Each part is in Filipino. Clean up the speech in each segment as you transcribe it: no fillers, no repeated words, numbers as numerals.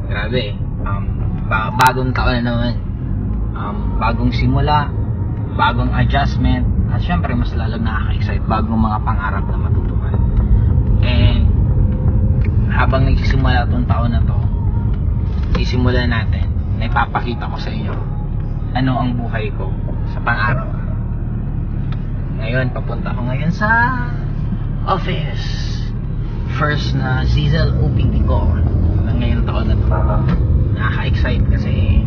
Grabe. Bagong taon na naman. Bagong simula, bagong adjustment, at syempre mas lalo nakaka-excite bagong mga pangarap na matutupad. And habang nagsisimula itong taon na to, sisimulan natin na ipapakita ko sa inyo ano ang buhay ko sa pang-araw. Ngayon, papunta ko ngayon sa office. First na seasonal OPD ko na ngayong taon na to. Nakaka-excite kasi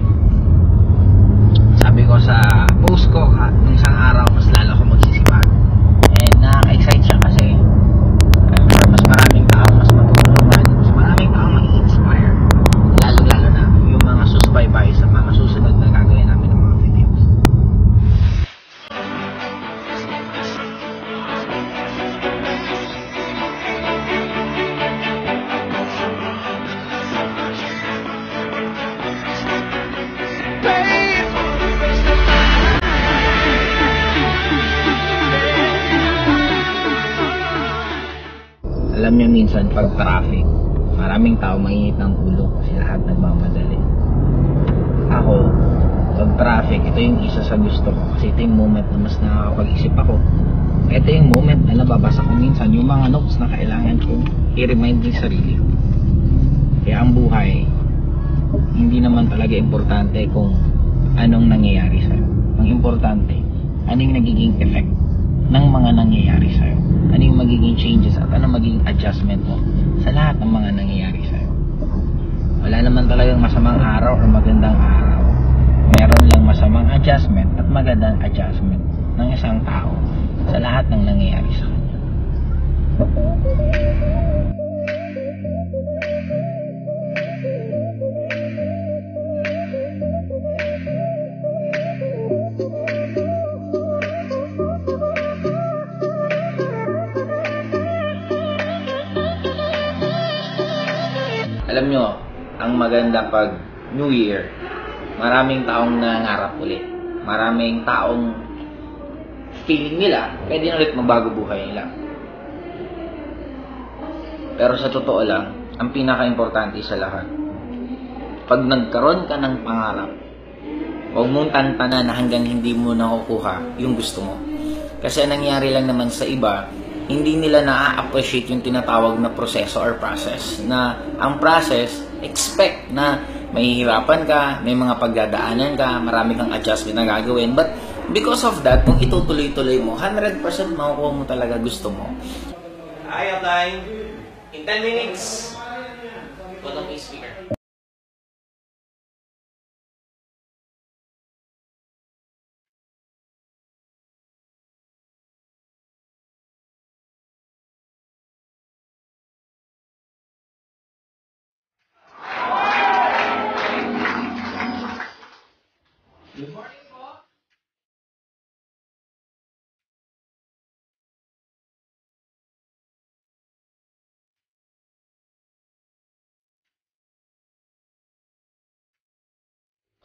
sabi ko sa post ko nung isang araw, mas lalo ako magsisipag. And nakaka-excite siya kasi mas maraming tao mas matutulungan, mas maraming tao mai-inspire, lalo na yung mga susubaybay sa mga susunod na gagawin namin ng mga videos. Alam niyo, minsan pag traffic, maraming tao mainit ng ulo kasi lahat nagmamadali. Ako, pag traffic, ito yung isa sa gusto ko kasi ito yung moment na mas nakakapag-isip ako. Ito yung moment na nababasa ko minsan yung mga notes na kailangan ko i-remind yung sarili ko. Kaya ang buhay, hindi naman talaga importante kung anong nangyayari sa'yo. Ang importante, ano yung nagiging effect ng mga nangyayari sa'yo. Ano yung magiging changes at ano magiging adjustment mo sa lahat ng mga nangyayari sa'yo. Wala naman talagang masamang araw o magandang araw. Meron lang masamang adjustment at magandang adjustment ng isang tao sa lahat ng nangyayari sa kanya. Alam nyo, ang maganda pag New Year, maraming taong nangangarap ulit. Maraming taong feeling nila, pwede na ulit magbago buhay nila. Pero sa totoo lang, ang pinaka-importante sa lahat, pag nagkaroon ka ng pangarap, huwag mong tantanan na hanggang hindi mo nakukuha yung gusto mo. Kasi nangyari lang naman sa iba, hindi nila na-appreciate yung tinatawag na proseso or process. Na ang process, expect na mahihirapan ka, may mga pagdadaanan ka, marami kang adjustment na gagawin. But because of that, kung itutuloy-tuloy mo, 100% makukuha mo talaga gusto mo. I have time. In 10 minutes, put on my speaker. Good morning po.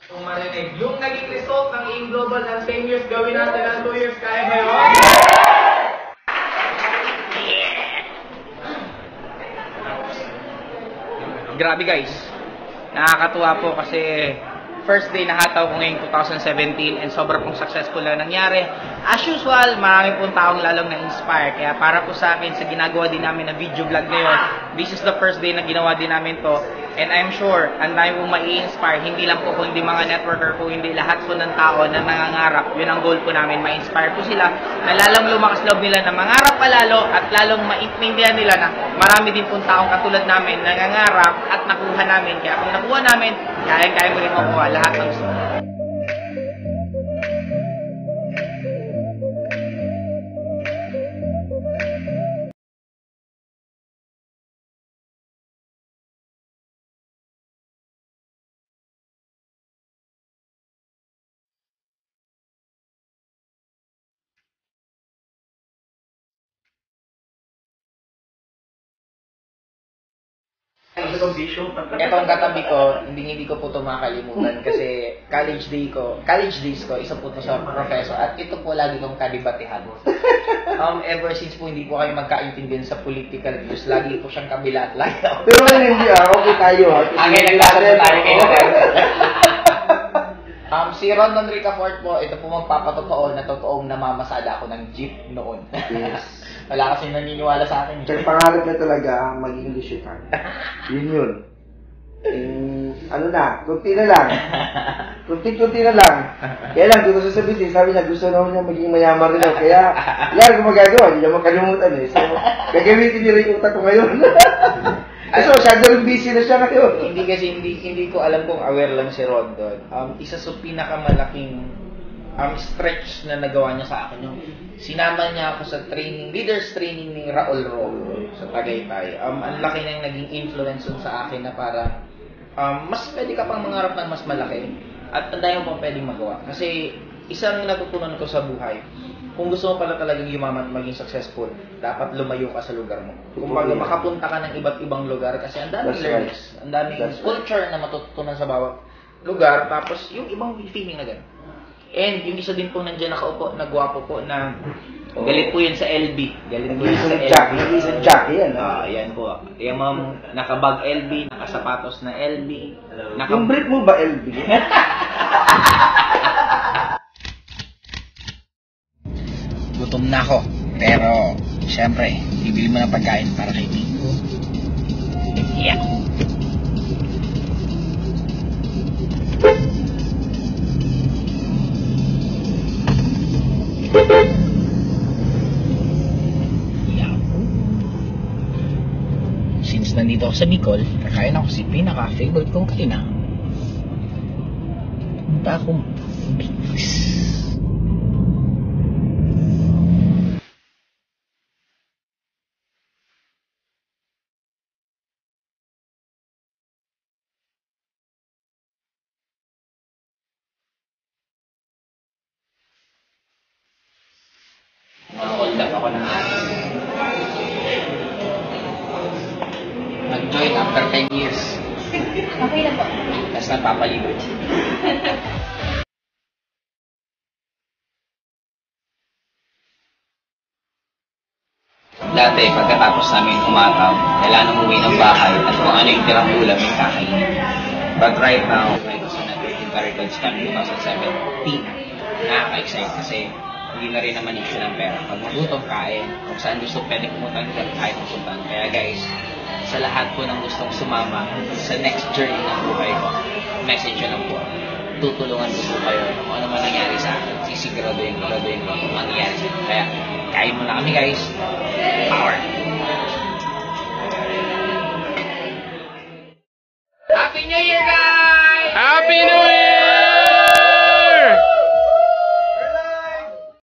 Kung marinig, yung naging result ng AIM Global ng 10 years, gawin natin ng 2 years, kaya ba yun? Grabe guys, nakakatuwa po kasi first day na hataw ko ngayong 2017 and sobrang pong successful na nangyari. As usual, marami pong taong lalong na-inspire. Kaya para po sa akin, sa ginagawa din namin na video vlog ngayon, this is the first day na ginawa din namin to. And I'm sure, ang dami pong mai-inspire, hindi lang po kung hindi mga networker, kung hindi lahat po ng tao na nangangarap. Yun ang goal po namin, ma-inspire po sila na lalong lumakas loob nila na mangarap palalo at lalong maintindihan nila na marami din pong taong katulad namin nangangarap at nakuha namin. Kaya kung nakuha namin, kaya mo rin makuha lahat ng gusto. Etong katabi ko, hindi ko po ito makakalimutan kasi college days ko, isa po ito sa professor at ito po lagi kong kadibatehan. Ever since po hindi po kayo magkaintindihan sa political views, lagi po siyang kabila at lagi ako. Pero hindi okay tayo Okay, nagkakaroon tayo kayo. Si Rondon Ricafort po, ito po magpapatotoo na totoong namamasada ako ng jeep noon. Yes. Wala kasi naniniwala sa akin. Pero pangarap niya talaga maging lusyutan. Yun. Ano na, kunti na lang. Kunti na lang. Kaya lang, dito sa sabihin, sabi niya, gusto na niya maging mayaman rin daw. Kaya, yan kung magagawa, hindi niya makalimutan eh. So, gagamitin niya rin yung utak ko ngayon. Kasi masyado rin busy na siya ngayon. Hindi ko alam kung aware lang si Rondon. Isa sa pinakamalaking stretch na nagawa niya sa akin yung sinama niya ako sa leaders training ni Raul Roque sa Tagaytay. Ang laki nang naging influence sa akin na para mas pwede ka pang mangarap ng mas malaki at ang dami mo pang pwedeng magawa. Kasi isang natutunan ko sa buhay, kung gusto mo pala talagang yumaman at maging successful, dapat lumayo ka sa lugar mo. Kung makapunta ka ng iba't ibang lugar kasi ang daming learnings, ang daming culture na matututunan sa bawat lugar, tapos yung ibang feeling na gano'n. And yung isa din pong nandiyan nakaupo, na gwapo po na galit po yun sa LB. Galit po yun sa LB. Isang Jackie yan. Yan po. Yung nakabag LB, nakasapatos na LB. Yung brief mo ba LB? Gutom na ako. Pero, syempre, bibili mo ng pagkain para kay Tito. Yeah. Since nandito ako sa Bicol, kakain ako si pinaka-favorite kong kainang. Punta akong Bix. Hold up ako ng nag-join after 10 years. Okay lang po. Tapos nagpapalibre. Dati, pagkatapos namin umataw, kailangan umuwi ng bahay at kung ano yung tirang ulam yung kakainin. But right now, like kasi natin records kami 2017, nakaka-excite kasi hindi na rin naman issue ng pera. Pag magutom, kain. Kung saan gusto pwede pumunta kahit pumuntan. Kaya guys, sa lahat po ng gustong sumama sa next journey ng buhay ko, message yun lang po. Tutulungan ko po kayo kung ano man nangyari sa akin. Sisiguraduhin ko kung mangyayari sa akin. Kaya, kain mo na kami guys. Power!